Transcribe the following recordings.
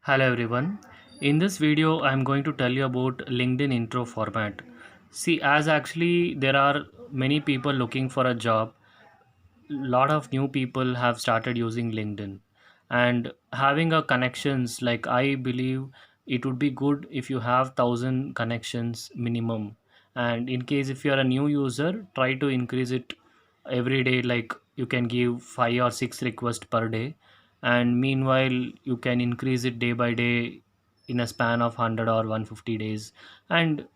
Hello everyone. In this video, I'm going to tell you about LinkedIn intro format. See, as actually there are many people looking for a job, lot of new people have started using LinkedIn, and having a connections, like I believe it would be good if you have 1,000 connections minimum. And in case if you are a new user, try to increase it every day, like you can give 5 or 6 requests per day, and meanwhile you can increase it day by day in a span of 100 or 150 days, and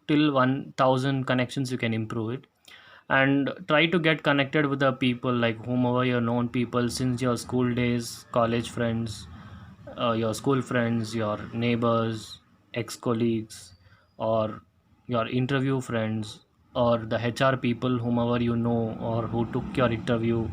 till 1,000 connections you can improve it. And try to get connected with the people, like whomever your known people since your school days, college friends, your school friends, your neighbors, ex-colleagues, or your interview friends, or the HR people whomever you know or who took your interview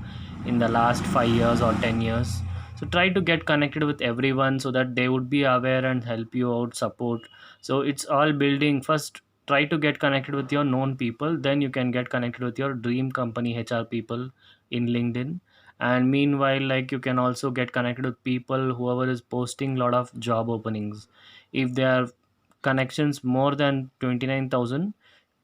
in the last 5 years or 10 years. So try to get connected with everyone so that they would be aware and help you out, support. So it's all building. First try to get connected with your known people, then you can get connected with your dream company HR people in LinkedIn. And meanwhile, like you can also get connected with people whoever is posting lot of job openings. If they are connections more than 29,000,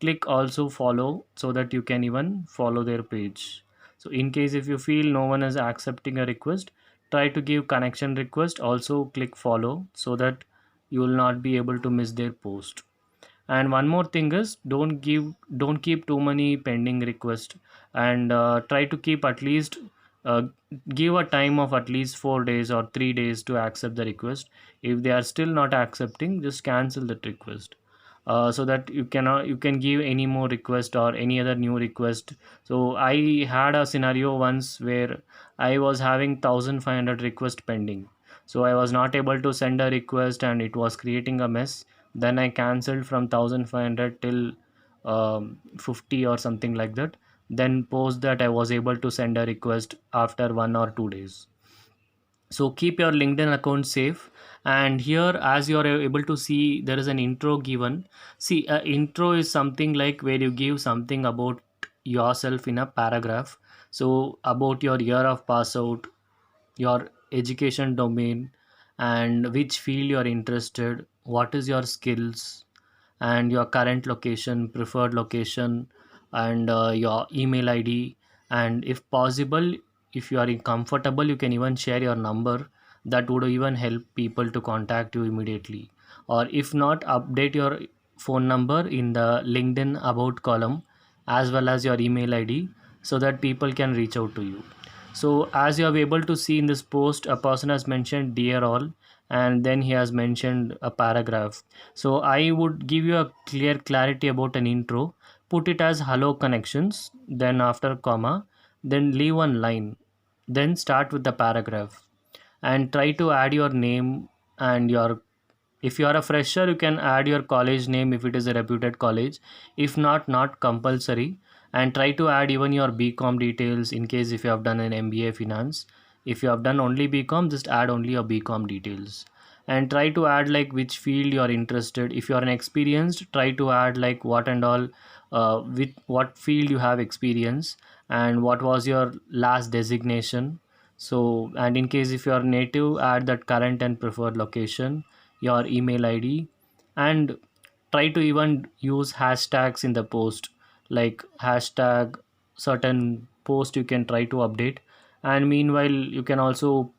click also follow so that you can even follow their page. So in case if you feel no one is accepting a request, try to give connection request, also click follow so that you will not be able to miss their post. And one more thing is, don't keep too many pending requests, and try to keep at least uh, give a time of at least 4 days or 3 days to accept the request. If they are still not accepting, just cancel that request, so that you can give any more request or any other new request. So I had a scenario once where I was having 1,500 requests pending, so I was not able to send a request and it was creating a mess. Then I cancelled from 1,500 till 50 or something like that. Then post that I was able to send a request after 1 or 2 days. So keep your LinkedIn account safe. And here, as you are able to see, there is an intro given. See, intro is something like where you give something about yourself in a paragraph. So about your year of pass out, your education domain, and which field you are interested, what is your skills, and your current location, preferred location, and your email id. And if possible, if you are comfortable, you can even share your number. That would even help people to contact you immediately. Or if not, update your phone number in the LinkedIn about column, as well as your email id, so that people can reach out to you. So as you are able to see in this post, a person has mentioned dear all, and then he has mentioned a paragraph. So I would give you a clear clarity about an intro. Put it as hello connections, then after comma, then leave one line, then start with the paragraph, and try to add your name and your, if you are a fresher, you can add your college name if it is a reputed college. If not, not compulsory. And try to add even your BCom details in case if you have done an MBA finance. If you have done only BCom, just add only your BCom details. And try to add like which field you are interested. If you are an experienced, try to add like what and all, with what field you have experience, and what was your last designation. So, and in case if you are native, add that current and preferred location, your email id. And try to even use hashtags in the post, like hashtag certain post you can try to update. And meanwhile, you can also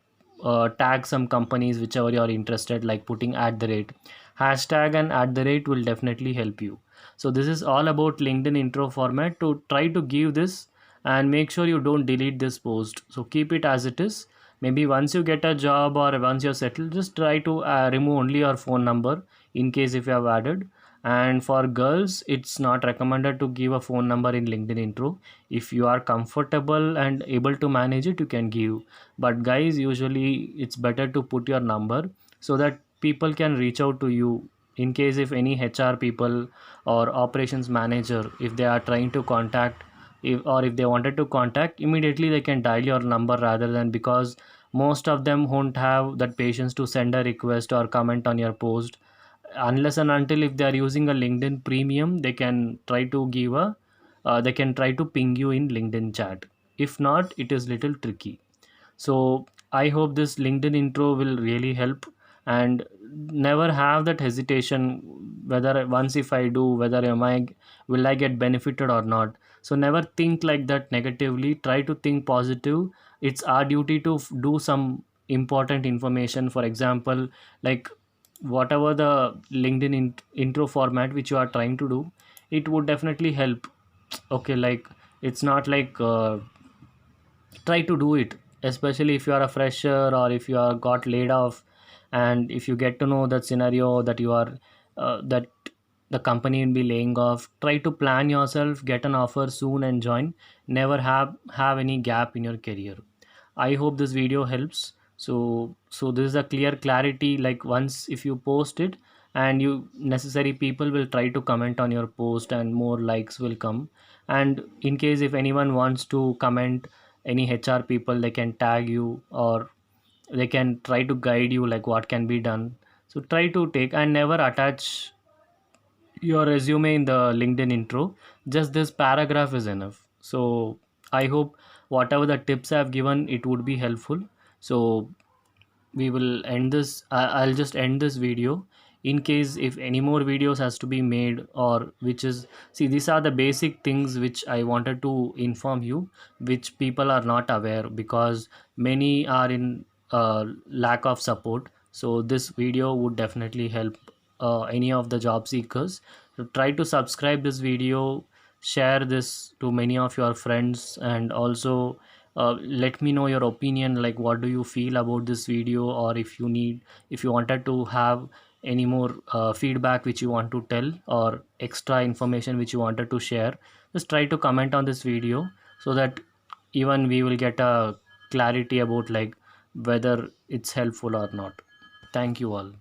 tag some companies whichever you are interested, like putting at the rate. Hashtag and at the rate will definitely help you. So this is all about LinkedIn intro format. To try to give this, and make sure you don't delete this post, so keep it as it is. Maybe once you get a job or once you're settled, just try to remove only your phone number in case if you have added. And for girls, it's not recommended to give a phone number in LinkedIn intro. If you are comfortable and able to manage it, you can give. But guys, usually it's better to put your number so that people can reach out to you. In case if any HR people or operations manager, if they are trying to contact, if they wanted to contact immediately, they can dial your number, rather than, because most of them won't have that patience to send a request or comment on your post. Unless and until if they are using a LinkedIn premium, they can try to give a, they can try to ping you in LinkedIn chat. If not, it is little tricky. So I hope this LinkedIn intro will really help. and never have that hesitation whether once if I do, whether am I, will I get benefited or not. So never think like that negatively, try to think positive. It's our duty to do some important information. For example, like whatever the LinkedIn intro format which you are trying to do, it would definitely help. Okay, like it's not like try to do it, especially if you are a fresher or if you are got laid off, and if you get to know that scenario that you are that the company will be laying off, try to plan yourself, get an offer soon and join. Never have any gap in your career. I hope this video helps. So this is a clear clarity, like once if you post it, and you necessary people will try to comment on your post and more likes will come. And in case if anyone wants to comment, any HR people, they can tag you, or they can try to guide you like what can be done. So try to take and never attach your resume in the LinkedIn intro. Just this paragraph is enough. So I hope whatever the tips I've given, it would be helpful. So we will end this. I'll just end this video. In case if any more videos has to be made, or which is, see, these are the basic things which I wanted to inform you, which people are not aware because many are in lack of support. So this video would definitely help any of the job seekers. So try to subscribe this video, share this to many of your friends, and also let me know your opinion, like what do you feel about this video, or if you wanted to have any more feedback which you want to tell, or extra information which you wanted to share. Just try to comment on this video, so that even we will get a clarity about like whether it's helpful or not. Thank you all.